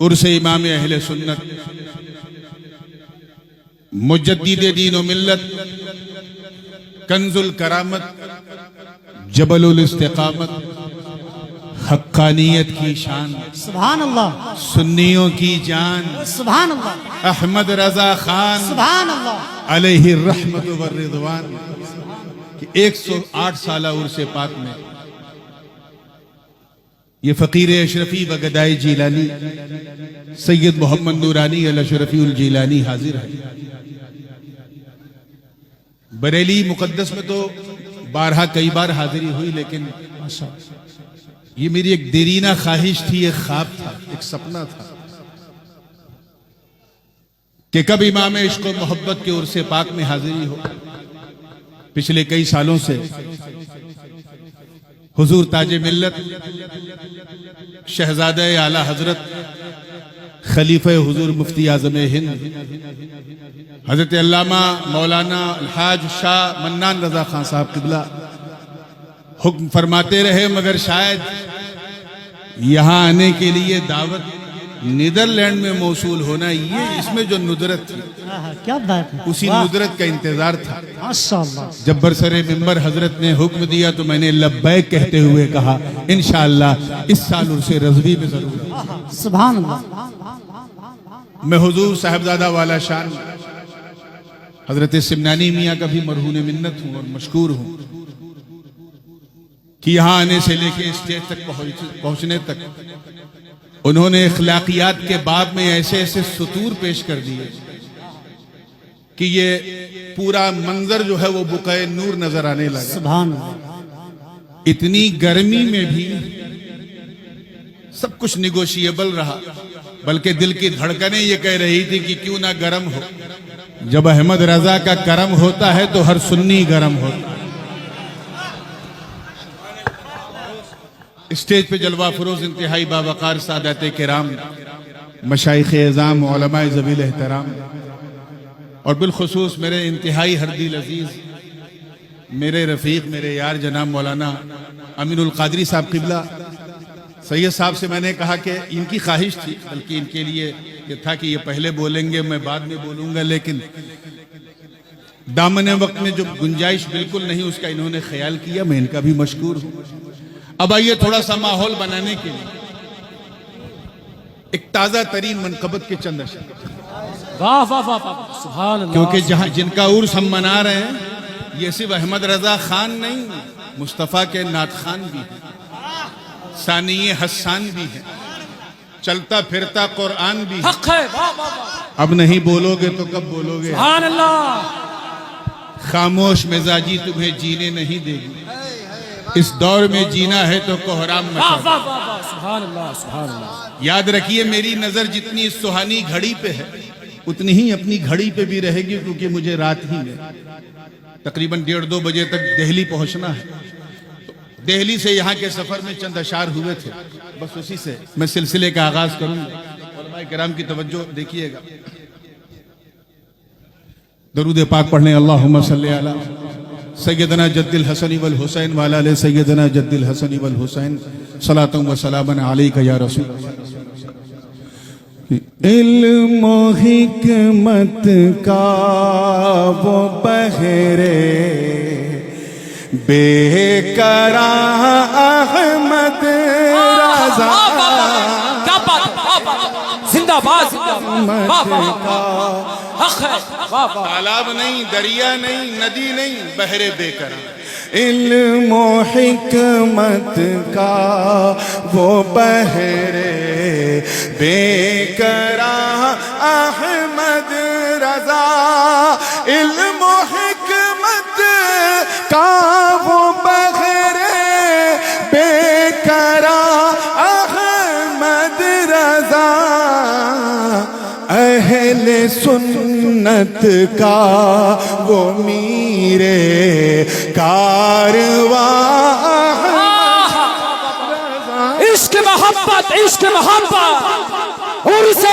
عرس امام اہل سنت، مجدد دین و ملت، کنز الکرامت، جبل الاستقامت، حقانیت کی شان، سبحان اللہ، سنیوں کی جان، سبحان اللہ، احمد رضا خان سبحان اللہ، علیہ الرحمت والرضوان کہ 108 سالہ عرس پاک میں یہ فقیر اشرفی و گدائی جیلانی سید محمد نورانی الاشرفی الجیلانی حاضر ہے۔ بریلی مقدس میں تو بارہا کئی بار حاضری ہوئی، لیکن یہ میری ایک دیرینہ خواہش تھی، ایک خواب تھا، ایک سپنا تھا کہ کب امام عشق و محبت کے عرس پاک میں حاضری ہو۔ پچھلے کئی سالوں سے حضور تاج ملت شہزادہ اعلیٰ حضرت خلیفہ حضور مفتی اعظم ہند حضرت علامہ مولانا الحاج شاہ منان رضا خان صاحب قبلہ حکم فرماتے رہے، مگر شاید یہاں آنے کے لیے دعوت نیدرلینڈ میں موصول ہونا، یہ اس میں جو ندرت تھی کیا بات ہے، اسی ندرت کا انتظار تھا۔ ماشاءاللہ، جب برسر ممبر حضرت نے حکم دیا تو میں نے لبیک کہتے ہوئے کہا انشاءاللہ اس سال عرس رضوی میں ضرور۔ سبحان اللہ، میں حضور صاحبزادہ والا شان حضرت سمنانی میاں کا بھی مرہون منت ہوں اور مشکور ہوں کہ یہاں آنے سے لے کے اسٹیج تک پہنچنے تک انہوں نے اخلاقیات کے باب میں ایسے ایسے سطور پیش کر دیے کہ یہ پورا منظر جو ہے وہ بقعہ نور نظر آنے لگا۔ سبحان اللہ، اتنی گرمی میں بھی سب کچھ نیگوشیبل رہا، بلکہ دل کی دھڑکنیں یہ کہہ رہی تھی کہ کیوں نہ گرم ہو۔ جب احمد رضا کا کرم ہوتا ہے تو ہر سنی گرم ہوتا ہے۔ اسٹیج پہ جلوہ فروز انتہائی باوقار سادات کرام، مشائخ اعظام، علماء ذویل احترام، اور بالخصوص میرے انتہائی ہردل عزیز، میرے رفیق، میرے یار جناب مولانا امین القادری صاحب قبلہ سید صاحب سے میں نے کہا کہ ان کی خواہش تھی، بلکہ ان کے لیے یہ تھا کہ یہ پہلے بولیں گے، میں بعد میں بولوں گا، لیکن دامن وقت میں جو گنجائش بالکل نہیں اس کا انہوں نے خیال کیا، میں ان کا بھی مشکور ہوں۔ اب آئیے تھوڑا سا ماحول بنانے کے لیے ایک تازہ ترین منقبت کے چند اشعار، واہ واہ واہ واہ، سبحان اللہ، کیونکہ جن کا عرس ہم منا رہے ہیں یہ صرف احمد رضا خان نہیں، مصطفیٰ کے نعت خان بھی ہیں، ثانی حسان بھی ہیں، چلتا پھرتا قرآن بھی ہے۔ حق ہے، واہ واہ واہ، اب نہیں بولو گے تو کب بولو گے؟ سبحان اللہ، خاموش مزاجی تمہیں جینے نہیں دے گی، اس دور میں جینا ہے تو کوہرام واہ مچا واہ واہ واہ، سبحان اللہ، سبحان اللہ، یاد رکھیے میری نظر جتنی اس سہانی گھڑی پہ ہے اتنی ہی اپنی گھڑی پہ بھی رہے گی، کیونکہ مجھے رات ہی میں تقریباً 1:30-2 بجے تک دہلی پہنچنا ہے۔ دہلی سے یہاں کے سفر میں چند اشعار ہوئے تھے، بس اسی سے میں سلسلے کا آغاز کروں گا۔ علماء کرام کی توجہ دیکھیے گا، درود پاک پڑھنے، اللہم صلی علی سیدنا جد الحسن والحسین وعلی آل سیدنا جد الحسن والحسین صلاۃ و سلام علیک یا رسول اللہ۔ علم و حکمت کا وہ بحرے بے قرار احمد رضا، کیا بات، زندہ باد، واہ واہ واہ، حق ہے، واہ واہ، تالاب نہیں، دریا نہیں، ندی نہیں، بحر بے قرار۔ علم و حکمت کا وہ بحر بے قرار احمد رضا، علم و حکمت کا وہ بحر بے قرار احمد رضا، اہل سنت کا وہ میر کارواں، عشق محبت، عشق محبت، عرس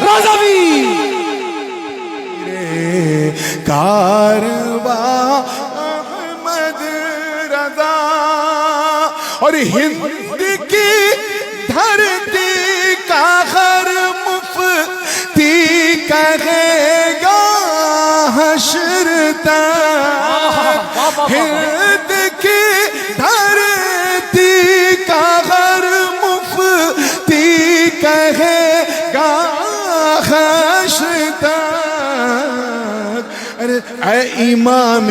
رضوی، کارواں احمد رضا، اور ہند کی دھرتی کا ہند کی دھرتی کا ہر مفتی کہے گا حشر تک، اے امام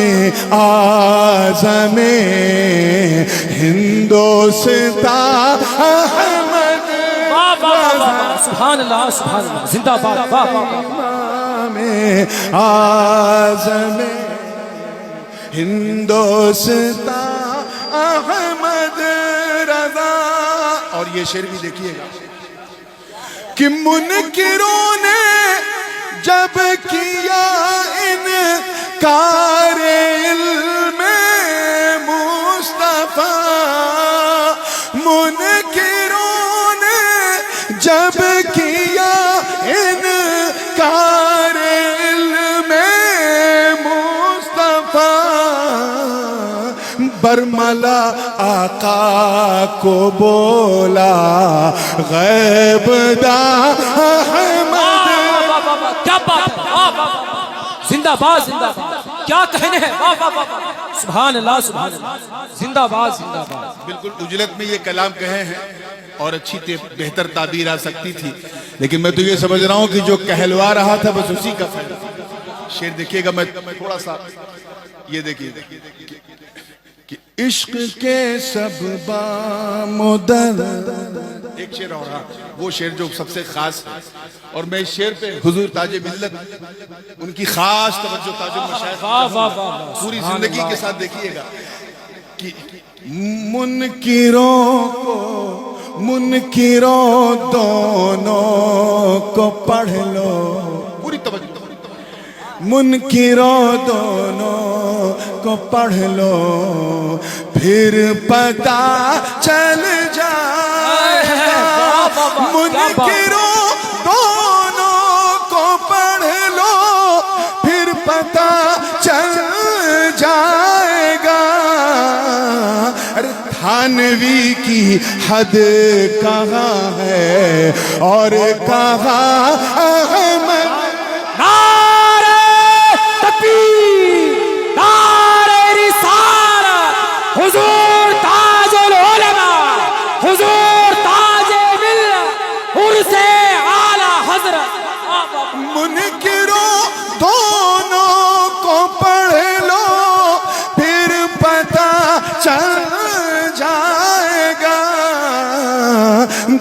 اعظم ہندوستان احمد سبحان اللہ سبحان اللہ، زندہ باد، واہ واہ واہ، امام اعظم ہندوستان احمد رضا۔ اور یہ شعر بھی دیکھیے گا کہ منکروں نے جب کیا انکار علم مصطفیٰ، منکروں نے جب کیا انکار علم مصطفیٰ، برملا آقا کو بولا غیب دا احمد۔ کیا بات ہے، واہ واہ، زندہ باد زندہ باد، کیا کہنے ہیں، واہ واہ واہ، سبحان اللہ سبحان اللہ، زندہ باد زندہ باد۔ بالکل اجلت میں یہ کلام کہے ہیں اور اچھی بہتر تعبیر آ سکتی تھی، لیکن میں تو یہ سمجھ رہا ہوں کہ جو کہلوا رہا تھا بس اسی کا فائدہ۔ شعر دیکھیے گا، میں تھوڑا سا یہ دیکھیے کہ عشق کے سب بامدد، ایک شعر اور رہا، وہ شعر جو سب سے خاص ہے، اور میں اس شعر پہ حضور تاج ملت ان کی خاص توجہ تاج المشائخ واہ واہ واہ، پوری زندگی کے ساتھ دیکھیے گا کہ منکروں دونوں کو پڑھ لو، پوری توجہ، منکروں دونوں کو پڑھ لو، پھر پتہ چل جائے گا، منکروں دونوں کو پڑھ لو، پھر پتہ چل جائے گا، تھانوی کی حد کہاں ہے اور کہاں احمد۔ حضور تاج العلماء، حضور تاج ملت، عرس اعلی حضرت۔ منکروں دونوں کو پڑھ لو، پھر پتہ چل جائے گا،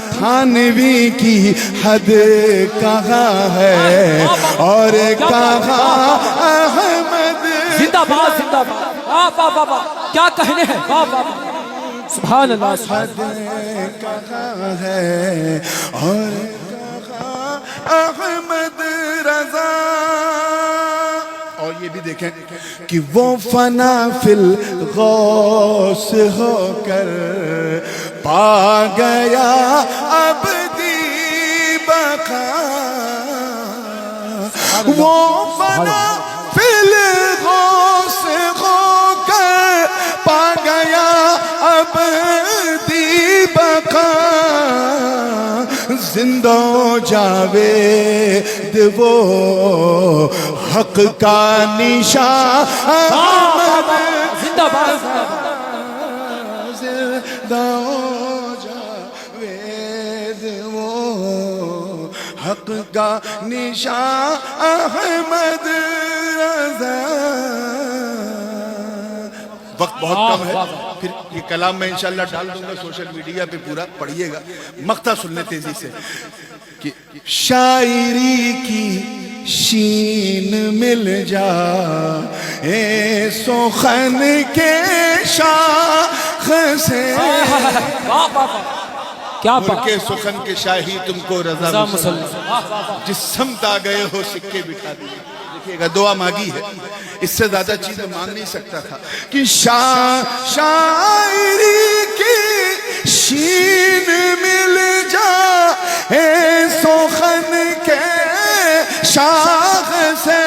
تھانوی کی حد کہاں ہے اور کہاں احمد۔ زندہ باد زندہ باد، واہ واہ واہ واہ، کیا کہنے ہیں، واہ واہ واہ، سبحان اللہ سبحان اللہ۔ کہاں ہے اور کہاں احمد رضا۔ اور یہ بھی دیکھیں کہ وہ فنا فی الغوث ہو کر پا گیا ابدی بقا، وہ فنا فی الغوث ہو کر پا گیا ابدی بقا، زندہ جاوید وہ حق کا نشان، زندہ باد زندہ جاوید وہ حق کا نشان احمد رضا۔ وقت بہت کم ہے، پھر یہ کلام میں انشاءاللہ ڈال دوں گا سوشل میڈیا پہ، پورا پڑھیے گا، مقطع سننے تیزی سے کہ شاعری کی شین مل جا اے سخن کے شاخ سے، کیا ملک سخن کے شاہی تم کو رضا مسلم، جس سمت آ گئے ہو سکے بٹھا دیے۔ دیکھیے گا دعا مانگی ہے، اس سے زیادہ چیزیں مانگ نہیں سکتا تھا کہ شاعری کی شین مل جا اے سخن کے شاخ سے،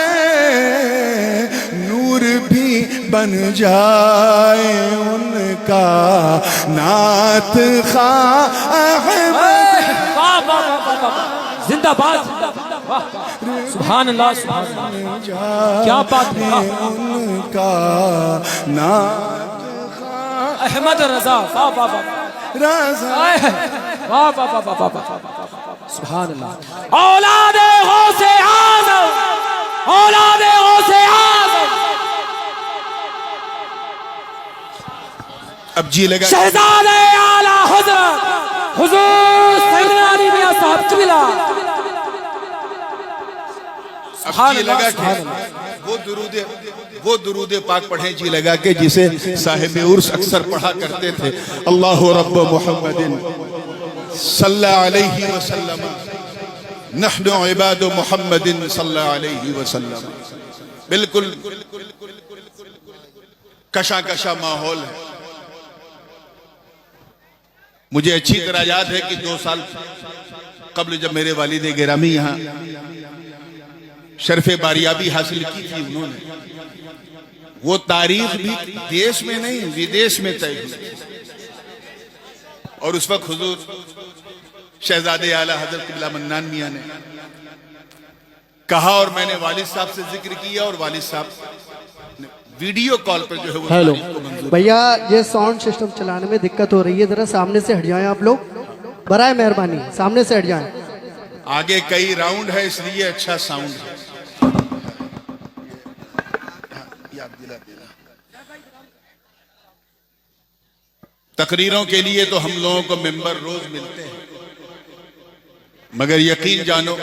نور بھی بن جائے ان کا نعت خواہ احمد۔ زندہ باد زندہ باد۔ سبحان اللہ سبحان اللہ کیا بات ہے ان کا نعت احمد رضا واہ واہ واہ رضا واہ واہ واہ واہ واہ سبحان اللہ اولاد غوث اعظم اولاد غوث اعظم اب جی لگا شہزادہ اعلی حضرت حضور سیدنا علی میاں صاحب قبلہ اب جی لگا کہ وہ درود پاک پڑھیں جی لگا کے جسے صاحب عرس اکثر پڑھا کرتے تھے اللہ رب محمد صلی علیہ وسلم نحن عباد محمد صلی علیہ وسلم بالکل کشا کشا ماحول ہے مجھے اچھی طرح یاد ہے کہ 2 سال قبل جب میرے والد گرامی یہاں شرف باریابی حاصل کی تھی انہوں نے وہ تاریخ بھی دیش میں نہیں ودیش میں طے ہوئی اور اس وقت حضور شہزادے اعلیٰ حضرت قبلہ منان میاں نے کہا اور میں نے والد صاحب سے ذکر کیا اور والد صاحب نے ویڈیو کال پر جو ہے وہ ہیلو تاریخ کو منظور بھیا یہ ساؤنڈ سسٹم چلانے میں دقت ہو رہی ہے ذرا سامنے سے ہٹ جائیں آپ لوگ برائے مہربانی سامنے سے ہٹ جائیں آگے کئی راؤنڈ ہے اس لیے اچھا ساؤنڈ ہے تقریروں کے لیے تو ہم لوگوں کو ممبر روز ملتے ہیں مگر یقین جانو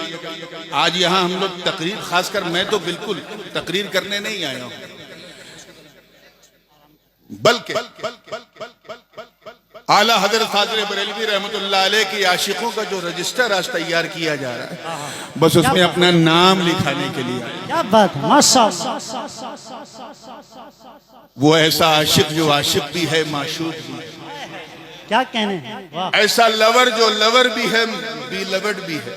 آج یہاں ہم لوگ تقریر خاص کر میں تو بالکل تقریر کرنے نہیں آیا ہوں بلکہ اعلیٰ حضرت فاضل بریلوی رحمت اللہ علیہ کی عاشقوں کا جو رجسٹر آج تیار کیا جا رہا ہے بس اس میں اپنا نام لکھانے کے لیے کیا بات ہے ماشاءاللہ وہ ایسا عاشق جو عاشق بھی ہے معشوق بھی ہے کیا کہنے ہیں واہ ایسا لور جو لور بھی ہے بھی لورڈ بھی ہے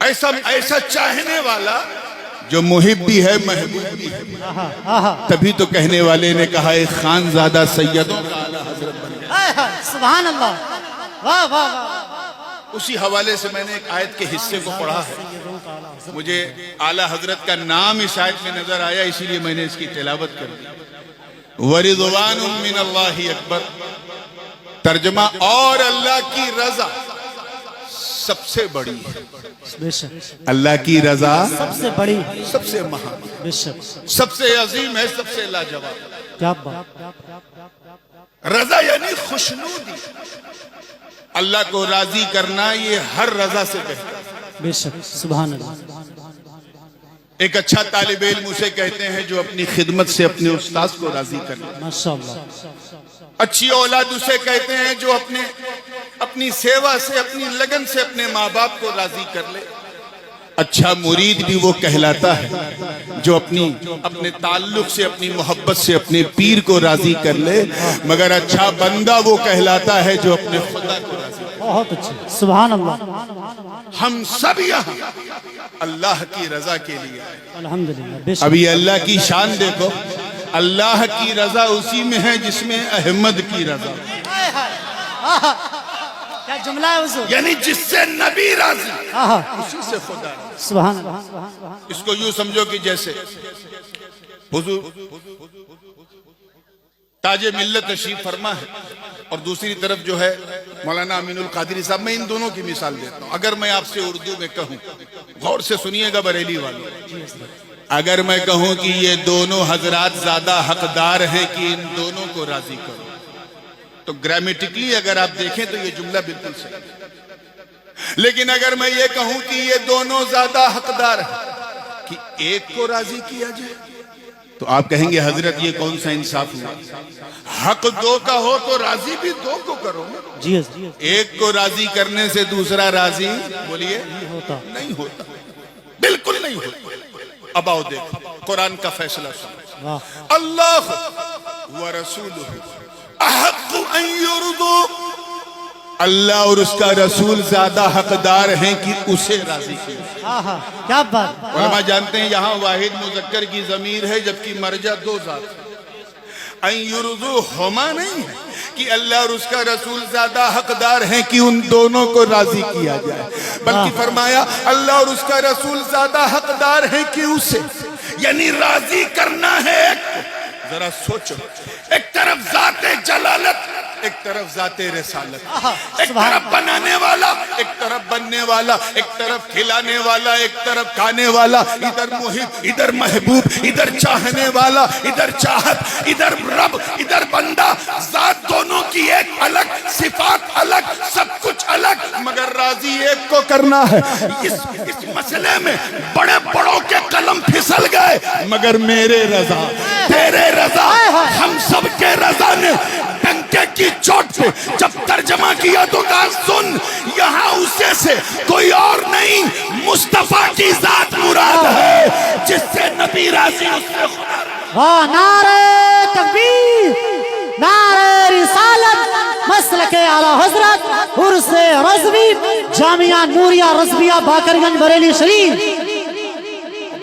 ایسا چاہنے والا جو محب بھی ہے محبوب بھی ہے تبھی تو کہنے والے نے کہا ایک خانزادہ سیدوں کا اعلیٰ حضرت بن گیا سبحان اللہ واہ واہ واہ اسی حوالے سے میں نے ایک آیت کے حصے کو پڑھا ہے مجھے اعلیٰ حضرت کا نام اس آیت میں نظر آیا اسی لیے میں نے اس کی تلاوت کر دی وَرِضْوَانٌ مِّنَ اللَّهِ اکبر ترجمہ اور اللہ کی رضا سب سے بڑی ہے بے شک اللہ کی رضا سب سے بڑی سب سے مہان بے شک سب سے عظیم ہے سب سے لاجواب کیا بات رضا یعنی خوشنودی اللہ کو راضی کرنا یہ ہر رضا سے بہتر ہے بے شک سبحان اللہ ایک اچھا طالب علم اسے کہتے ہیں جو اپنی خدمت سے اپنے استاذ کو راضی کر لے ماشاءاللہ اچھی اولاد اسے کہتے ہیں جو اپنی سیوا سے اپنی لگن سے اپنے ماں باپ کو راضی کر لے اچھا مرید بھی وہ کہلاتا ہے جو اپنے تعلق سے اپنی محبت سے اپنے پیر کو راضی کر لے مگر اچھا بندہ وہ کہلاتا ہے جو اپنے خدا کو راضی کر لے بہت اچھے سبحان اللہ ہم سب یہاں اللہ کی رضا کے لیے آئے الحمدللہ بے شک ابھی اللہ کی شان دیکھو اللہ کی رضا اسی میں ہے جس میں احمد کی رضا کیا جملہ ہے حضور یعنی جس سے نبی راضی اسی سے خدا راضی سبحان اللہ اس کو یوں سمجھو کہ جیسے حضور تاج ملت تشریف فرما ہے اور دوسری طرف جو ہے مولانا امین القادری صاحب میں ان دونوں کی مثال دیتا ہوں اگر میں آپ سے اردو میں کہوں غور سے سنیے گا بریلی والوں اگر میں کہوں کہ یہ دونوں حضرات زیادہ حقدار ہیں کہ ان دونوں کو راضی کرو تو گرامیٹکلی اگر آپ دیکھیں تو یہ جملہ بالکل صحیح ہے لیکن اگر میں یہ کہوں کہ یہ دونوں زیادہ حقدار ہیں کہ ایک کو راضی کیا جائے تو آپ کہیں گے حضرت یہ کون سا انصاف ہوا حق دو کا ہو تو راضی بھی دو کو کرو جی حضور ایک کو راضی کرنے سے دوسرا راضی بولیے ہوتا نہیں ہوتا بالکل نہیں ہوتا اب آؤ دیکھ قرآن کا فیصلہ سن واہ اللہ ورسولہ احق ان یرضو اللہ اور اس کا رسول زیادہ حقدار ہیں کہ اسے راضی کیا کیا بات علماء جانتے ہیں یہاں واحد مذکر کی ضمیر ہے جبکہ مرجع دو ذات ہے ان یرضو ہما نہیں ہے کہ اللہ اور اس کا رسول زیادہ حقدار ہیں کہ ان دونوں کو راضی کیا جائے، بلکہ فرمایا اللہ اور اس کا رسول زیادہ حقدار ہیں کہ اسے، یعنی راضی کرنا ہے ایک کو۔ ذرا سوچو، ایک طرف ذات جلالت، ایک طرف ذات رسالت، ایک طرف بنانے والا، ایک طرف بننے والا، ایک طرف کھلانے والا، ایک طرف کھانے والا، ادھر محب، ادھر محبوب، ادھر چاہنے والا، ادھر چاہت، ادھر رب، ادھر بندہ، ذات دونوں کی ایک الگ، صفات الگ، سب کچھ الگ، مگر راضی ایک کو کرنا ہے۔ اس مسئلے میں بڑے بڑوں کے قلم پھسل گئے، مگر میرے رضا، تیرے رضا، ہم سب کے رضا نے ڈنکے کی چوٹ پہ جب ترجمہ کیا تو کہا سن، یہاں اسے سے کوئی اور نہیں، مصطفیٰ کی ذات مراد ہے، جس سے نبی راضی اس سے خدا واہ، نعرہ تکبیر، نعرہ رسالت، مسلک اعلیٰ حضرت عرس رضوی، جامعہ نوریہ رضویہ باقر گنج بریلی شریف۔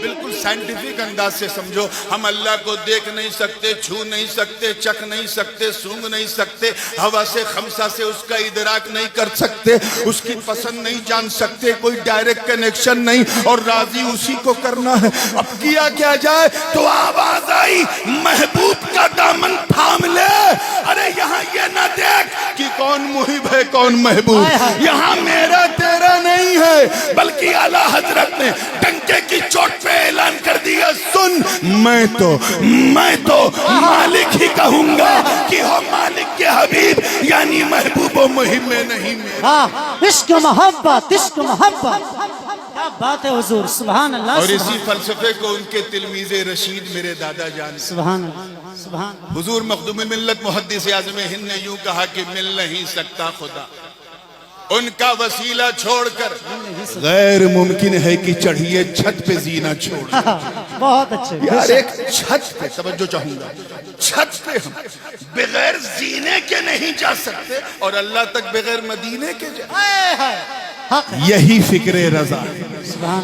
بالکل سائنٹیفک انداز سے سمجھو، ہم اللہ کو دیکھ نہیں سکتے، چھو نہیں سکتے، چکھ نہیں سکتے، سونگ نہیں سکتے، ہوا سے خمسہ سے اس کا ادراک نہیں کر سکتے، اس کی پسند نہیں جان سکتے، کوئی ڈائریکٹ کنیکشن نہیں، اور راضی اسی کو کرنا ہے۔ اب کیا کیا جائے تو آواز آئی محبوب کا دامن تھام لے۔ ارے یہاں یہ نہ دیکھ کہ کون محب ہے کون محبوب، یہاں میرا تیرا نہیں ہے، بلکہ اعلیٰ حضرت نے ڈنکے کی چوٹ پہ اعلان کر دیا سن، میں تو مالک ہی کہوں گا کہ ہو مالک کے حبیب، یعنی محبوب و محب میں نہیں میرا۔ عشق محبت، عشق محبت، کیا بات ہے حضور، سبحان اللہ۔ اور اسی فلسفے کو ان کے تلمیذ رشید میرے دادا جان، سبحان اللہ، سبحان اللہ۔ حضور مخدوم ملت محدث اعظم ہند نے یوں کہا کہ مل نہیں سکتا خدا، ان کا وسیلہ چھوڑ کر غیر ممکن ہے کہ چڑھیے چھت پہ زینہ چھوڑ۔ بہت اچھے یار ایک چھت پہ توجہ چاہوں گا، چھت پہ ہم بغیر زینے کے نہیں جا سکتے، اور اللہ تک بغیر مدینے کے جا۔ یہی فکر رضا،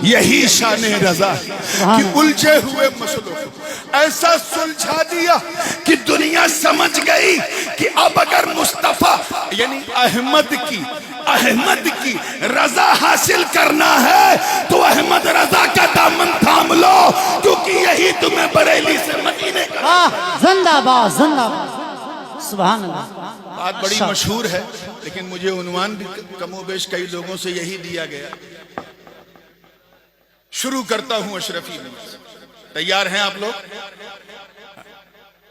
یہی شان رضا کہ الجھے ہوئے مسئلوں کو ایسا سلجھا دیا کہ دنیا سمجھ گئی کہ اب اگر مصطفیٰ یعنی احمد کی رضا حاصل کرنا ہے تو احمد رضا کا دامن تھام لو، کیونکہ یہی تمہیں بریلی سے مدینے کا۔ زندہ باد، زندہ باد، سبحان اللہ۔ بات بڑی مشہور ہے، لیکن مجھے عنوان بھی کم و بیش کئی لوگوں سے یہی دیا گیا۔ شروع کرتا ہوں اشرفی میں، تیار ہیں آپ لوگ؟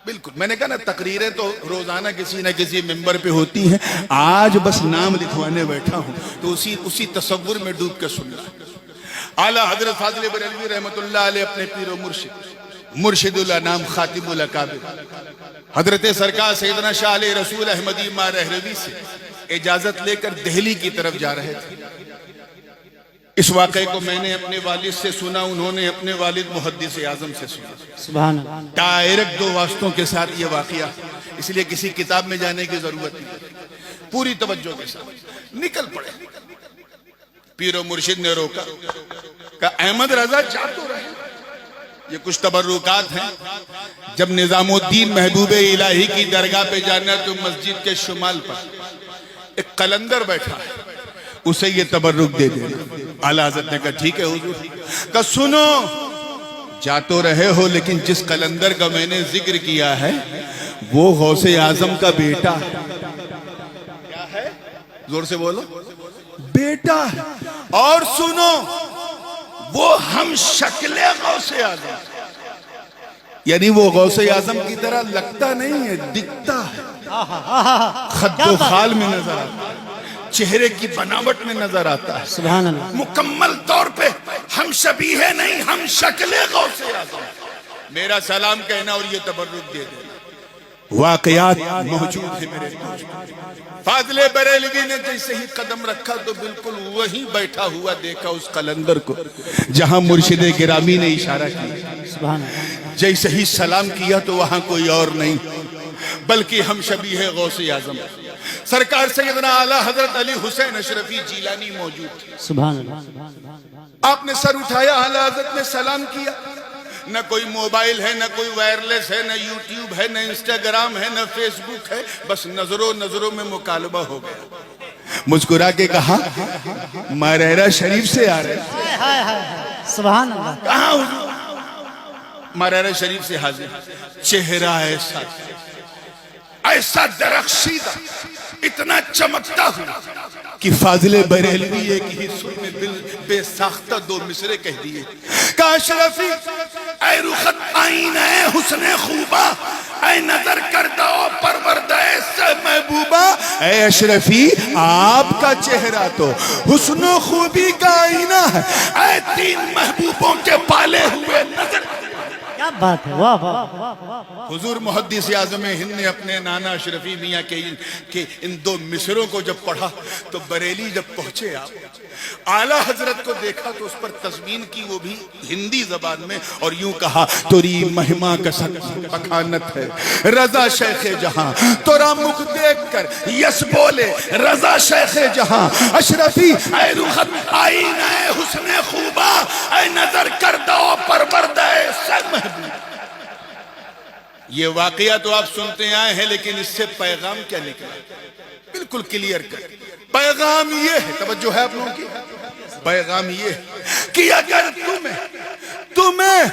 بالکل، میں نے کہا نا تقریریں تو روزانہ کسی نہ کسی ممبر پہ ہوتی ہیں، آج بس نام لکھوانے بیٹھا ہوں تو اسی تصور میں ڈوب کے سننا۔ اعلیٰ حضرت فاضل بریلوی رحمت اللہ علیہ اپنے پیر و مرشد الانام خاتم الاکابر حضرت سرکار سیدنا شاہ علیہ رسول احمدی ماں رہروی سے اجازت لے کر دہلی کی طرف جا رہے تھے۔ اس واقعے کو میں نے اپنے والد سے سنا، انہوں نے اپنے والد محدث اعظم سے سنا۔ سبحان اللہ۔ ڈائریکٹ دو واسطوں کے ساتھ یہ واقعہ، اس لیے کسی کتاب میں جانے کی ضرورت نہیں، پوری توجہ کے ساتھ نکل پڑے۔ پیر و مرشد نے روکا، کہا احمد رضا جا تو رہے، یہ کچھ تبرکات ہیں، جب نظام الدین محبوب الہی کی درگاہ پہ جانا تو مسجد کے شمال پر ایک قلندر بیٹھا ہے، اسے یہ تبرک دے دینا۔ اعلیٰ حضرت نے کہا ٹھیک ہے حضور۔ کہا سنو، جا تو رہے ہو لیکن جس قلندر کا میں نے ذکر کیا ہے وہ غوث اعظم کا بیٹا ہے۔ کیا ہے؟ زور سے بولو، بیٹا ہے۔ اور سنو، وہ ہم شکل غوث اعظم، یعنی وہ غوث اعظم کی طرح لگتا نہیں ہے، دکھتا ہے، خد و خال میں نظر آتا ہے، چہرے کی بناوٹ میں نظر آتا ہے، سبحان اللہ۔ مکمل طور پہ ہم شبیہ نہیں، ہم شکل غوث اعظم۔ میرا سلام کہنا اور یہ تبرک دے دینا۔ واقعات موجود ہیں میرے پاس۔ فاضل بریلوی نے جیسے ہی قدم رکھا تو بالکل وہیں بیٹھا ہوا دیکھا اس قلندر کو جہاں مرشد گرامی نے اشارہ کیا۔ سبحان اللہ۔ جیسے ہی سلام کیا تو وہاں کوئی اور نہیں بلکہ ہم شبیہ غوث اعظم سرکار سیدنا اعلیٰ حضرت علی حسین اشرفی جیلانی موجود تھے۔ سبحان اللہ۔ آپ نے سر اٹھایا، اعلیٰ حضرت نے سلام کیا، نہ کوئی موبائل ہے، نہ کوئی وائرلیس ہے، نہ یوٹیوب ہے، نہ انسٹاگرام ہے، نہ فیس بک ہے، بس نظروں میں مکالمہ ہو گیا۔ مسکرا کے کہا مریرہ شریف سے آ رہے ہیں۔ سبحان اللہ۔ کہاں حضور؟ مریرہ شریف سے حاضر، چہرہ ایسا درخشیدہ، اتنا چمکتا ہوا کہ فاضل بریلوی ایک ہی سر میں دل بے ساختہ دو مصرے کہہ دیے۔ کہا اشرفی اے رخت آئینہ حسن خوبہ، اے نظر کردہ پروردہ سے محبوبہ، اے اشرفی آپ کا چہرہ تو حسن و خوبی کا آئینہ ہے، اے تین محبوبوں کے پالے ہوئے نظر۔ کیا بات ہے، واہ واہ۔ حضور محدث اعظم ہند نے اپنے نانا اشرفی میاں کے ان دو مصروں کو جب پڑھا تو بریلی جب پہنچے آپ اعلیٰ حضرت کو دیکھا تو اس پر تضمین کی، وہ بھی ہندی زبان میں، اور یوں کہا توری مہما کا بخانت ہے رضا شیخ جہاں، تورا مکھ دیکھ کر یس بولے رضا شیخ جہاں۔ اشرفی اے رخت آئینہ حسن خوبہ، اے نظر کردہ پروردہ سے محبوب۔ یہ واقعہ تو آپ سنتے آئے ہیں، لیکن اس سے پیغام کیا نکلا؟ بالکل کلیئر کر پیغام یہ ہے، توجہ ہے آپ لوگوں کی، پیغام یہ ہے کہ اگر تمہیں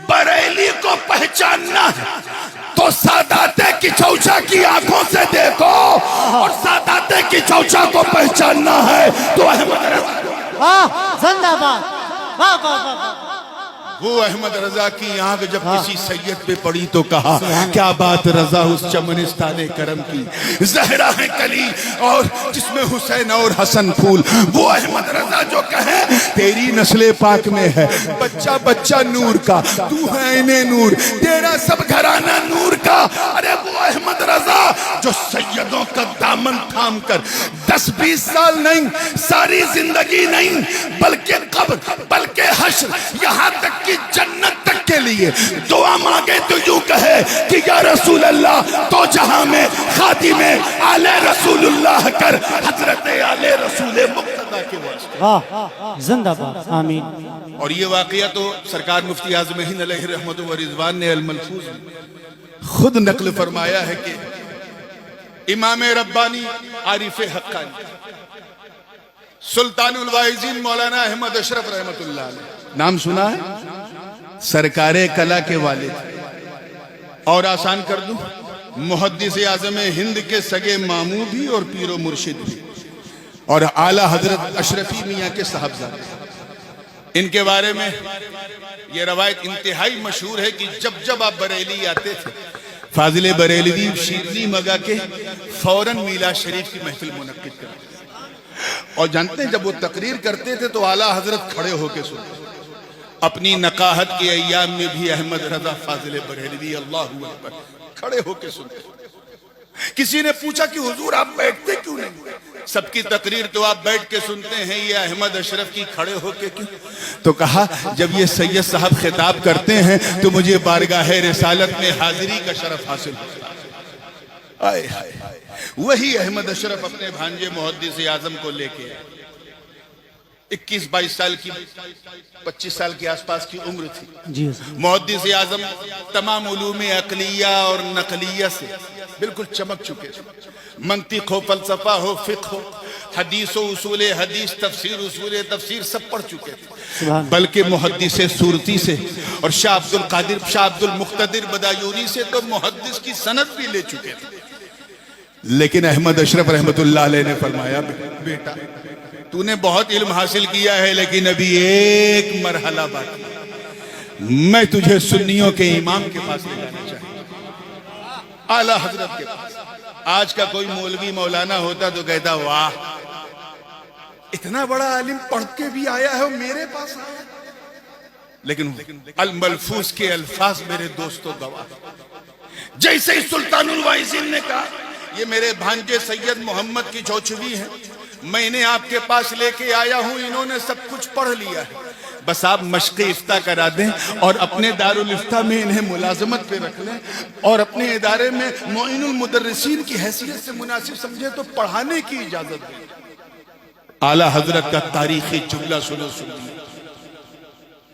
بریلی کو پہچاننا ہے تو سادات کی چوچا کی آنکھوں سے دیکھو، اور سادات کی چوچا کو پہچاننا ہے تو احمد رضا، واہ زندہ باد، واہ واہ واہ۔ وہ احمد رضا کی آنکھ جب کسی سید پہ پڑی تو کہا کیا بات رضا اس چمنستان کرم کی، زہرا ہے کلی اور جس میں حسین اور حسن پھول۔ وہ احمد رضا جو کہے تیری نسل پاک میں ہے بچہ بچہ نور کا، تو ہے عین نور، تیرا سب گھرانہ نور کا۔ ارے وہ احمد رضا جو سیدوں کا دامن تھام کر 10-20 سال نہیں، ساری زندگی نہیں، بلکہ قبر بلکہ حشر، یہاں تک کہ جنت تک کے لیے دعا مانگے تو یوں کہے کہ یا رسول اللہ تو جہاں میں خادم آل رسول اللہ کر، حضرت آل رسول مقتدی کے واسطے۔ واہ زندہ باد، آمین۔ اور یہ واقعہ تو سرکار مفتی اعظم ہند علیہ رحمت و رضوان نے الملفوظ خود نقل فرمایا ہے کہ امام ربانی عارف حقانی سلطان الواعظین مولانا احمد اشرف رحمت اللہ علیہ، نام سنا ہے؟ سرکار کلا کے والد، اور آسان کر دوں محدث اعظم ہند کے سگے ماموں بھی اور پیر و مرشد بھی، اور اعلیٰ حضرت اشرفی میاں کے صاحبزادے۔ ان کے بارے میں یہ روایت انتہائی مشہور ہے کہ جب آپ بریلی آتے تھے فاضل بریلوی شیرنی مگا کے فوراً میلاد شریف کی محفل منعقد کرتے، اور جانتے ہیں جب وہ تقریر کرتے تھے تو اعلیٰ حضرت کھڑے ہو کے سنتے۔ اپنی نقاہت کے ایام میں بھی احمد رضا فاضل بریلوی اللہ اکبر کھڑے ہو کے سنتے۔ کسی نے پوچھا کہ حضور آپ بیٹھتے کیوں نہیں؟ سب کی تقریر تو آپ بیٹھ کے سنتے ہیں، یہ احمد اشرف کی کھڑے ہو کے کیوں؟ تو کہا جب یہ سید صاحب خطاب کرتے ہیں تو مجھے بارگاہ رسالت میں حاضری کا شرف حاصل ہوتا ہے۔ آئے ہائے، وہی احمد اشرف اپنے بھانجے محدث اعظم کو لے کے 21-22 سال کی 25 سال کے آس پاس کی عمر تھی۔ جی محدث اعظم تمام علوم عقلیہ اور نقلیہ سے بالکل چمک چکے تھے، منطق ہو، فلسفہ ہو، فقہ ہو، حدیث و اصول حدیث، تفسیر اصول تفسیر سب پڑھ چکے تھے، بلکہ محدث صورتی سے اور شاہ عبد المقتدر بدایونی سے تو محدث کی سند بھی لے چکے تھے۔ لیکن احمد اشرف رحمت اللہ علیہ نے فرمایا بیٹا تو نے بہت علم حاصل کیا ہے، لیکن ابھی ایک مرحلہ باقی، میں تجھے سنیوں کے امام کے پاس لے جانا چاہتا ہوں، اعلیٰ حضرت کے پاس۔ آج کا کوئی مولوی مولانا ہوتا تو کہتا واہ اتنا بڑا عالم پڑھ کے بھی آیا ہے وہ میرے پاس آیا، لیکن الملفوظ کے الفاظ میرے دوستو گواہ، جیسے ہی سلطان الواعظین نے کہا یہ میرے بھانجے سید محمد کی چوچوی ہیں، میں انہیں آپ کے پاس لے کے آیا ہوں، انہوں نے سب کچھ پڑھ لیا ہے، بس آپ مشق افتاء کرا دیں اور اپنے دارالافتاء میں انہیں ملازمت پہ رکھ لیں، اور اپنے ادارے میں معین المدرسین کی حیثیت سے مناسب سمجھے تو پڑھانے کی اجازت دیں۔ اعلیٰ حضرت کا تاریخی جملہ سنو،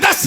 10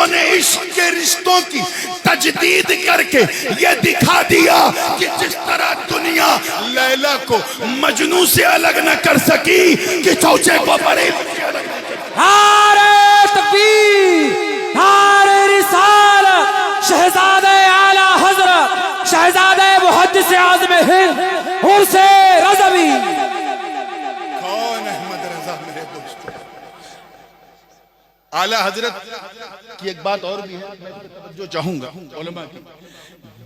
جنہوں نے عشق کے رشتوں کی تجدید کر کے یہ دکھا دیا کہ جس طرح دنیا لیلا کو مجنوں سے الگ نہ کر سکی کہ چوچے کو بریلوی سے الگ نہ کر سکی. نعرہ تکبیر، نعرہ رسالت، شہزادہ اعلی حضرت شہزادہ محدث اعظم ہند عرس رضوی. کون احمد رضا میرے دوستو؟ اعلی حضرت کی ایک بات اور بھی ہے، میں جو چاہوں گا علماء کی،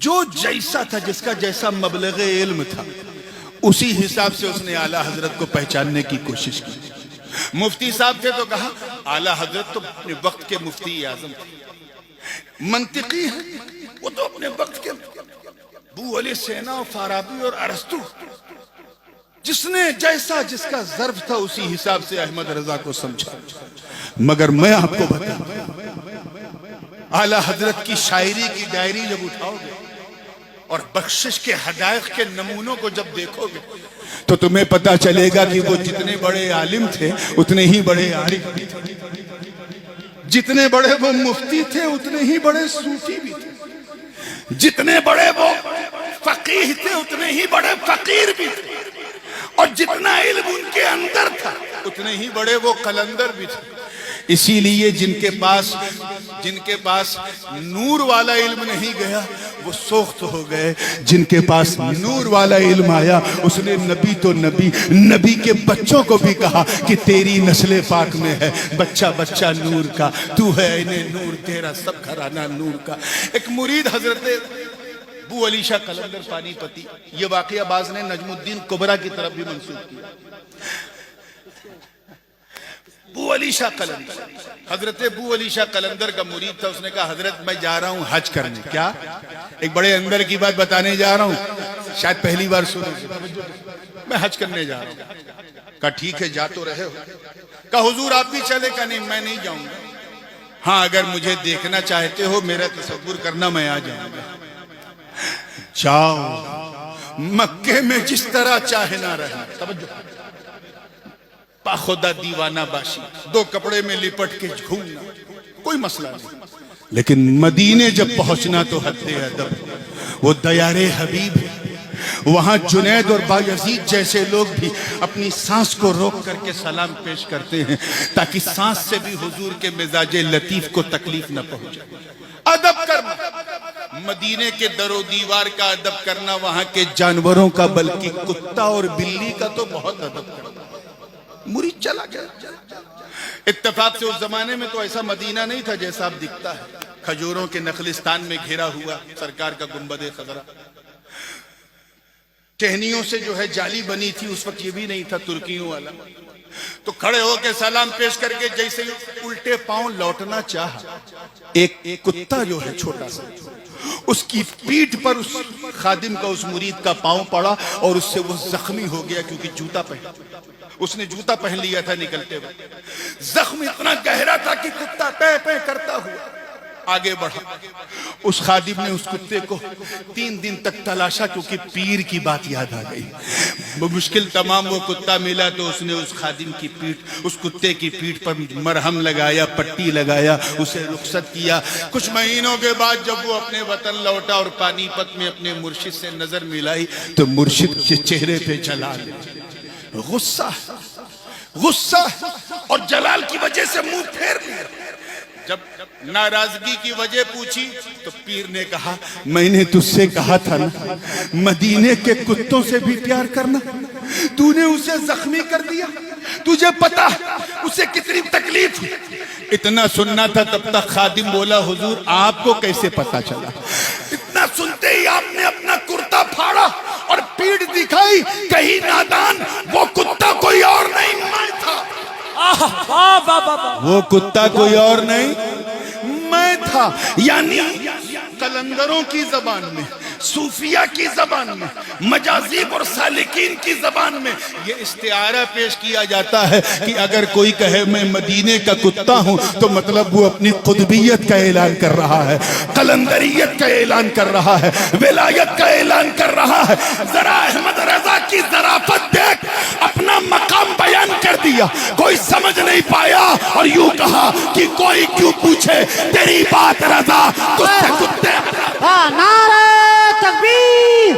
جو جیسا تھا، جس کا جیسا مبلغ علم تھا، اسی حساب سے اس نے اعلی حضرت کو پہچاننے کی کوشش کی. مفتی صاحب تھے تو کہا اعلی حضرت تو اپنے وقت کے مفتی اعظم تھے. منطقی ہے، وہ تو اپنے وقت کے ابو علی سینا اور فارابی اور ارسطو، جس نے جیسا جس کا ظرف تھا اسی حساب سے احمد رضا کو سمجھا. مگر میں آپ کو بتاؤں، اعلی حضرت کی شاعری کی ڈائری جب اٹھاؤ گے اور بخشش کے حقائق کے نمونوں کو جب دیکھو گے تو تمہیں پتا چلے گا کہ وہ جتنے بڑے عالم تھے اتنے ہی بڑے عارف بھی تھے، جتنے بڑے وہ مفتی تھے اتنے ہی بڑے صوفی بھی تھے، جتنے بڑے وہ فقیہ تھے اتنے ہی بڑے فقیر بھی تھے، اور جتنا علم ان کے اندر تھا اتنے ہی بڑے وہ قلندر بھی تھے. اسی لیے جن کے پاس نور والا علم نہیں گیا وہ سوخت ہو گئے، جن کے پاس نور والا علم آیا اس نے نبی تو نبی کے بچوں کو بھی کہا کہ تیری نسل پاک میں ہے بچہ بچہ نور کا، تو ہے انہیں نور، تیرا سب گھرانہ نور کا. ایک مرید حضرت ابو علی شاہ قلندر پانی پتی، یہ واقعہ بعض نے نجم الدین کبریٰ کی طرف بھی منسوب کیا. ابو علی شاہ قلندر، حضرت ابو علی شاہ قلندر کا مرید تھا. اس نے کہا حضرت میں جا رہا ہوں حج کرنے. کیا؟ ایک بڑے اندر کی بات بتانے جا رہا ہوں، شاید پہلی بار سنو. میں حج کرنے جا رہا ہوں. کہا ٹھیک ہے جا تو رہے ہو. کہا حضور آپ بھی چلے؟ کہا نہیں میں نہیں جاؤں گا. ہاں اگر مجھے دیکھنا چاہتے ہو میرا تصور کرنا میں آ جاؤں گا. جاؤ، مکے میں جس طرح چاہے نہ رہنا. توجہ، خدا دیوانہ باشی، دو کپڑے میں لپٹ کے گھومنا کوئی مسئلہ نہیں، لیکن مدینے جب پہنچنا تو حد ادب. وہ دیار حبیب ہے، وہاں جنید اور بایزید جیسے لوگ بھی اپنی سانس کو روک کر کے سلام پیش کرتے ہیں تاکہ سانس سے بھی حضور کے مزاج لطیف کو تکلیف نہ پہنچے. ادب کرنا، مدینے کے در و دیوار کا ادب کرنا، وہاں کے جانوروں کا بلکہ کتا اور بلی کا تو بہت ادب کرنا. مرید چلا گیا. اتفاق سے اس زمانے میں تو ایسا مدینہ نہیں تھا جیسا اب دکھتا ہے، کھجوروں کے نخلستان میں گھرا ہوا سرکار کا گنبد خضرا. ٹہنیوں سے جو ہے جالی بنی تھی، اس وقت یہ بھی نہیں تھا ترکیوں والا. تو کھڑے ہو کے سلام پیش کر کے جیسے الٹے پاؤں لوٹنا چاہا، ایک کتا جو ہے چھوٹا سا، اس کی پیٹھ پر اس خادم کا اس مرید کا پاؤں پڑا اور اس سے وہ زخمی ہو گیا کیونکہ جوتا پہن، اس نے جوتا پہن لیا تھا نکلتے وقت. زخم اتنا گہرا تھا کہ کتا پے پے کرتا ہوا آگے بڑھا. اس خادم نے اس کتے کو 3 دن تک تلاشا کیونکہ پیر کی بات یاد آ گئی. مشکل تمام وہ کتا ملا تو اس نے اس خادم کی پیٹھ، اس کتے کی پیٹھ پر مرہم لگایا، پٹی لگایا، اسے رخصت کیا. کچھ مہینوں کے بعد جب وہ اپنے وطن لوٹا اور پانی پت میں اپنے مرشد سے نظر ملائی تو مرشد کے چہرے پہ جلال، غصہ اور جلال کی وجہ سے منہ پھیر لیا. جب ناراضگی کی وجہ پوچھی تو پیر نے کہا میں نے تجھ سے کہا تھا نا مدینے کے کتوں سے بھی پیار کرنا، تو نے اسے زخمی کر دیا. تجھے پتا اسے کتنی تکلیف ہوئی. اتنا سننا تھا تب تک خادم بولا حضور آپ کو کیسے پتا چلا؟ اتنا سنتے ہی آپ نے اپنا کرتا پھاڑا اور پیٹھ دکھائی. کہیں نادان، وہ کتا کوئی اور نہیں میں تھا. وہ کتا کوئی اور نہیں میں تھا. یعنی قلندروں کی زبان میں، صوفیہ کی زبان میں، مجازیب اور سالکین کی زبان میں یہ استعارہ پیش کیا جاتا ہے کہ اگر کوئی کہے میں مدینے کا کتا ہوں تو مطلب وہ اپنی قطبیت کا اعلان کر رہا ہے، قلندریت کا اعلان کر رہا ہے، ولایت کا اعلان کر رہا ہے. ذرا احمد رضا کی ظرافت دیکھ، اپنا مقام بیان کرتے دیا, کوئی سمجھ نہیں پایا اور یوں کہا کہ کوئی کیوں پوچھے تیری بات رضا تجھ سے کتے. نعرہ تکبیر,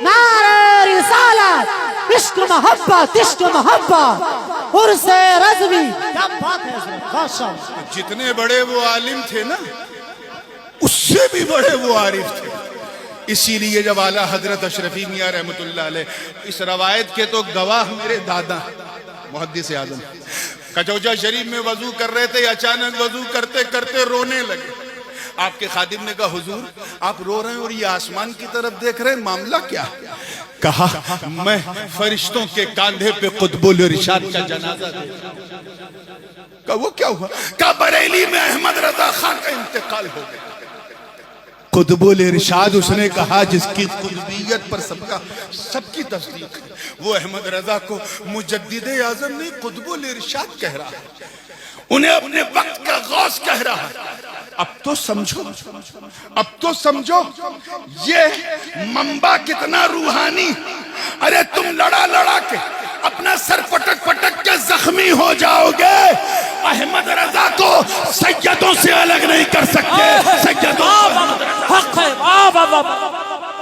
نعرہ رسالت, عشق محبت, عشق محبت, عرس رضوی. کیا بات ہے حضرت, ماشاءاللہ. جتنے بڑے وہ عالم تھے نا, اس سے بھی بڑے وہ عارف تھے. اسی لیے جب اعلیٰ حضرت اشرفی میاں رحمت اللہ علیہ, اس روایت کے تو گواہ میرے دادا محدث اعظم, کچوچا شریف میں وضو کر رہے تھے, اچانک وضو کرتے کرتے رونے لگے. آپ کے خادم نے کہا حضور آپ رو رہے ہیں اور یہ آسمان کی طرف دیکھ رہے ہیں, معاملہ کیا؟ کہا میں فرشتوں کے کاندھے پہ قطب الارشاد کا جنازہ دیکھا. کہا وہ کیا ہوا؟ کہا بریلی میں احمد رضا خان کا انتقال ہو گیا. قطب الارشاد اس نے کہا جس کی قطبیت پر سب کی تصدیق ہے, وہ احمد رضا کو مجدد اعظم نہیں قطب الارشاد کہہ رہا ہے, انہیں اپنے وقت کا غوث کہہ رہا ہے. اب تو سمجھو, اب تو سمجھو یہ منبع کتنا روحانی. ارے تم لڑا لڑا کے اپنا سر پٹک پٹک کے زخمی ہو جاؤ گے, احمد رضا کو سیدوں سے الگ نہیں کر سکتے. سیدوں حق ہے,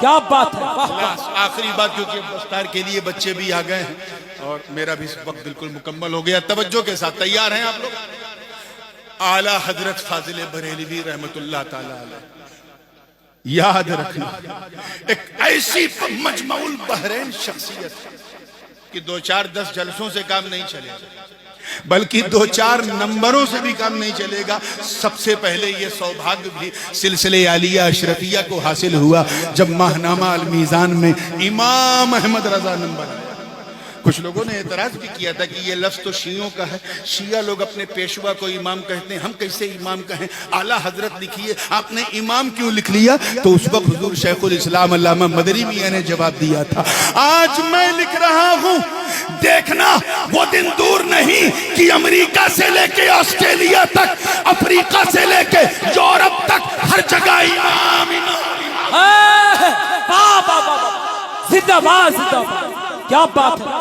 کیا بات ہے. آخری بات, کیونکہ دستار کے لیے بچے بھی آ گئے ہیں اور میرا بھی وقت بالکل مکمل ہو گیا. توجہ کے ساتھ تیار ہیں آپ لوگ؟ اعلیٰ حضرت فاضل بریلوی رحمت اللہ تعالی علیہ, یاد رکھنا ایک ایسی مجمع البحرین شخصیت کہ 2-4-10 جلسوں سے کام نہیں چلے گا, بلکہ 2-4 نمبروں سے بھی کام نہیں چلے گا. سب سے پہلے یہ سوبھاگیہ بھی سلسلے عالیہ اشرفیہ کو حاصل ہوا جب ماہنامہ المیزان میں امام احمد رضا نمبر آیا. کچھ لوگوں نے اعتراض بھی کیا تھا کہ یہ لفظ تو شیعوں کا ہے, شیعہ لوگ اپنے پیشوا کو امام کہتے ہیں, ہم کیسے امام کہیں؟ اعلیٰ حضرت لکھیے, آپ نے امام کیوں لکھ لیا؟ تو اس وقت حضور شیخ الاسلام علامہ مدنی میاں نے جواب دیا تھا, آج میں لکھ رہا ہوں, دیکھنا وہ دن دور نہیں کہ امریکہ سے لے کے آسٹریلیا تک, افریقہ سے لے کے یورپ تک, ہر جگہ امام امام. زندہ باد, زندہ باد, کیا بات ہے.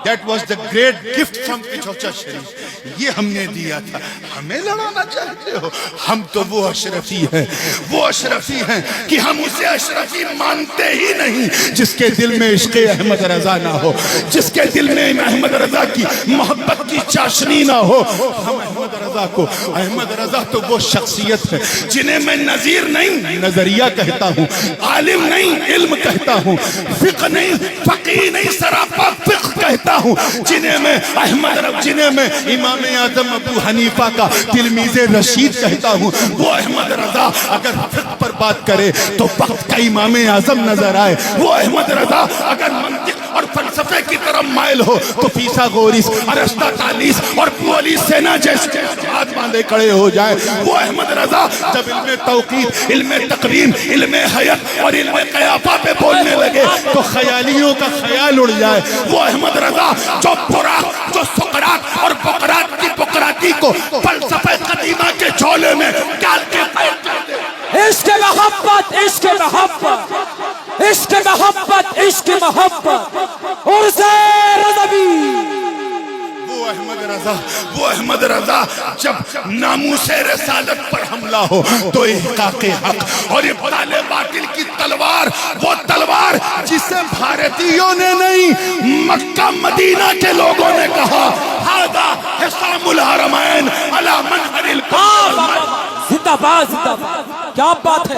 That was the great gift from کچوچا شریف, یہ ہم نے دیا تھا. ہمیں لڑانا چاہتے ہو؟ ہم تو وہ اشرفی ہیں, وہ اشرفی ہیں کہ ہم اسے اشرفی مانتے ہی نہیں جس کے دل میں عشق احمد رضا نہ ہو, جس کے دل میں احمد رضا کی محبت کی چاشنی نہ ہو. ہم احمد رضا کو, احمد رضا تو وہ شخصیت ہے جنہیں میں نظیر نہیں نظریہ کہتا ہوں, عالم نہیں علم کہتا ہوں, فقہ نہیں فقیہ نہیں سراپا فقہ کہتا ہوں, جنہیں میں احمد رضا, جنہیں میں امام اعظم ابو حنیفہ کا تلمیذ رشید کہتا ہوں. وہ احمد رضا اگر فقہ پر بات کرے تو وقت کا امام اعظم نظر آئے. وہ احمد رضا اگر منطق اور فلسفے کی طرف مائل ہو تو فیثاغورس, ارسطاطالیس اور پولیس سینا جیسے ہاتھ باندھے کھڑے ہو جائے. وہ احمد رضا جب علم توقیت, علم تقویم, علم حیات اور علم قیافہ پہ بولنے لگے تو خیالیوں کا خیال اڑ جائے. وہ احمد رضا جو سقراط اور بقراط کی بقراطی کو فلسفہ قدیمہ کے جھولے میں ڈال کے عشق محبت, عشق محبت, عشق محبت, عشق محبت, عرس رضوی. وہ احمد رضا جب ناموس رسالت پر حملہ ہو تو احقاق حق اور ابطال باطل کی تلوار, وہ تلوار جسے بھارتیوں نے نہیں مکہ مدینہ کے لوگوں نے کہا ہذا حسام الحرمین علی منہر القرآن. زندہ باد, زندہ باد, کیا بات ہے.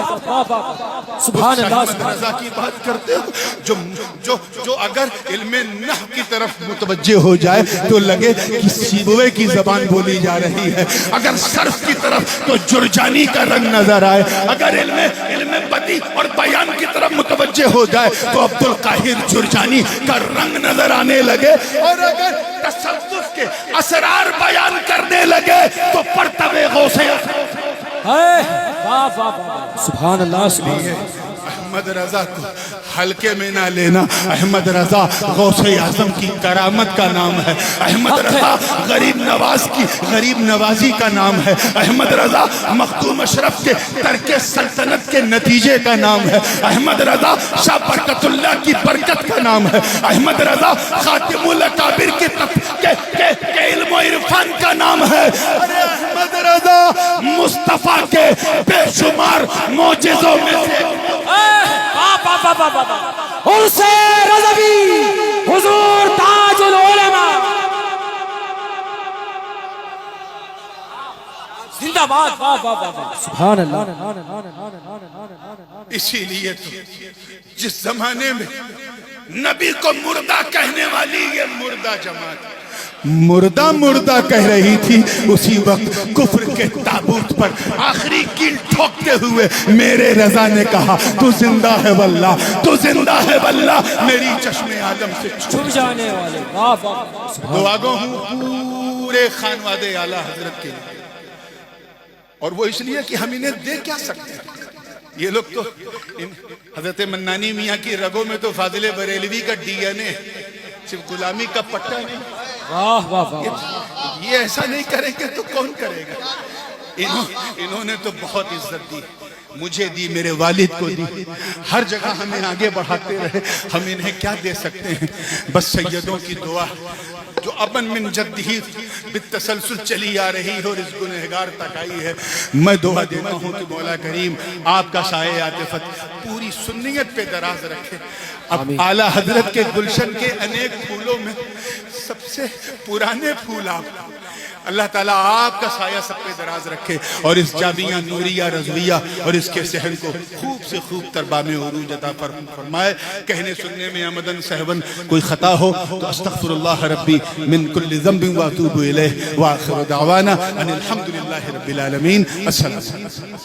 سبحان اللہ. احمد رضا کی بات کرتے ہو جو اگر علم نحو کی طرف متوجہ ہو جائے تو لگے کہ سیبوے کی زبان بولی جا رہی ہے, اگر صرف کی طرف تو جرجانی کا رنگ نظر آئے, اگر علم بدیع اور بیان کی طرف متوجہ ہو جائے تو عبدالقاہر جرجانی کا رنگ نظر آنے لگے, اور اگر تصوف کے اسرار بیان کرنے لگے تو پرتو غوث سبحان اللہ. سبحان اللہ. احمد رضا کو ہلکے میں نہ لینا. احمد رضا غوث اعظم کی کرامت کا نام ہے. احمد رضا غریب نواز کی غریب نوازی کا نام ہے، احمد رضا مخدوم اشرف کے ترک سلطنت کے نتیجے کا نام ہے، احمد رضا شاہ برکت اللہ کی برکت کا نام ہے، احمد رضا خاتم الاکابر کے علم و عرفان کا نام ہے، ارے احمد رضا مصطفیٰ کے بے شمار معجزوں میں سے عرس رضوی حضور تاج العلماء زندہ باد سبحان اللہ۔ اسی لیے تو جس زمانے میں نبی کو مردہ کہنے والی یہ مردہ جماعت مردہ مردہ کہہ رہی تھی، اسی وقت کفر کے تابوت پر آخری کیل ٹھوکتے ہوئے میرے رضا نے کہا تو زندہ ہے واللہ، تو زندہ ہے واللہ، میری چشم آدم سے چھپ جانے والے دعا گو ہوں پورے خانواد اعلیٰ حضرت کے لیے، اور وہ اس لیے کہ ہم انہیں دے کیا سکتے ہیں۔ یہ لوگ تو حضرت منانی میاں کی رگوں میں تو فاضل بریلوی کا ڈی این اے، صرف غلامی کا پٹا نہیں، یہ ایسا نہیں کریں گے تو کون کرے گا؟ انہوں نے تو بہت عزت دی، مجھے دی، میرے والد کو دی، ہر جگہ ہمیں آگے بڑھاتے رہے، ہم انہیں کیا دے سکتے ہیں؟ بس سیدوں کی دعا جو ابن من جدہی بالتسلسل چلی آ رہی ہے اور اس گنہگار تک آئی ہے، میں دعا دیتا ہوں کہ مولا کریم آپ کا سایہ عاطفت پوری سنیت پہ دراز رکھے۔ اب اعلیٰ حضرت کے گلشن کے انیک پھولوں میں سب سے پرانے پھول آپ، اللہ تعالیٰ آپ کا سایہ سب پہ دراز رکھے، اور اس جامعہ نوریہ رضویہ اور اس کے صحن کو خوب سے خوب تربام عروج عطا فرمائے۔ کہنے سننے میں عمدن سہون کوئی خطا ہو تو استغفر اللہ ربی من کل ذنب واتوب الیہ، وآخر دعوانا ان الحمدللہ رب العالمین۔ السلام علیکم۔